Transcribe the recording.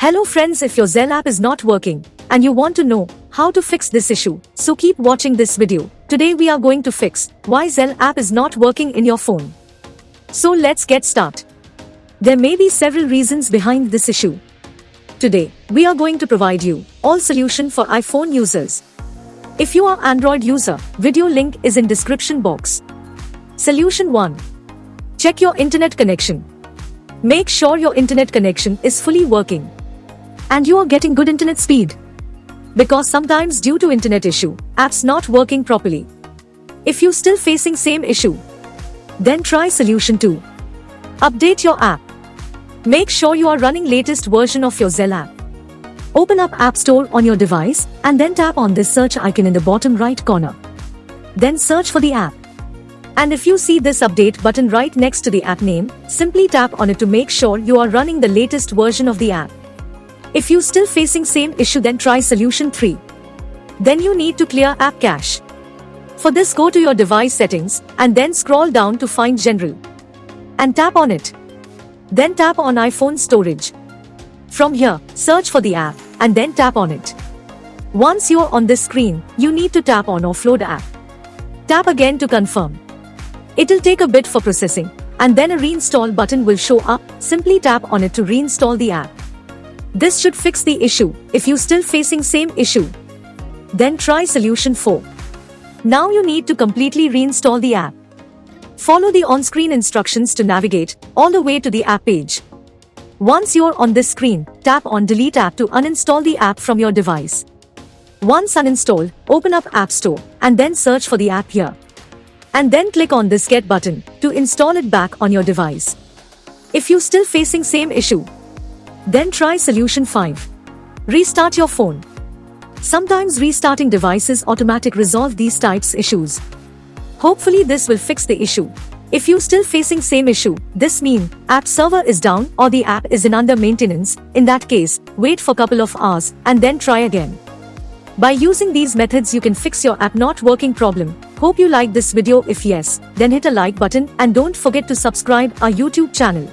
Hello friends, if your Zelle app is not working and you want to know how to fix this issue, so keep watching this video. Today we are going to fix why Zelle app is not working in your phone. So let's get started. There may be several reasons behind this issue. Today, we are going to provide you all solution for iPhone users. If you are Android user, video link is in description box. Solution 1. Check your internet connection. Make sure your internet connection is fully working and you are getting good internet speed. Because sometimes due to internet issue, apps not working properly. If you still facing same issue, then try solution 2. Update your app. Make sure you are running latest version of your Zelle app. Open up App Store on your device and then tap on this search icon in the bottom right corner. Then search for the app. And if you see this update button right next to the app name, simply tap on it to make sure you are running the latest version of the app. If you still facing same issue, then try solution 3. Then you need to clear app cache. For this, go to your device settings and then scroll down to find general and tap on it. Then tap on iPhone storage. From here, search for the app and then tap on it. Once you are on this screen, you need to tap on offload app. Tap again to confirm. It'll take a bit for processing and then a reinstall button will show up. Simply tap on it to reinstall the app. This should fix the issue. If you still facing same issue, then try solution 4. Now you need to completely reinstall the app. Follow the on-screen instructions to navigate all the way to the app page. Once you're on this screen, tap on delete app to uninstall the app from your device. Once uninstalled, open up App Store and then search for the app here. And then click on this get button to install it back on your device. If you still facing same issue, then try solution 5. Restart your phone. Sometimes restarting devices automatically resolve these types issues. Hopefully this will fix the issue. If you still facing same issue, this means app server is down or the app is in under maintenance. In that case, wait for couple of hours and then try again. By using these methods, you can fix your app not working problem. Hope you like this video. If yes, then hit a like button and don't forget to subscribe our YouTube channel.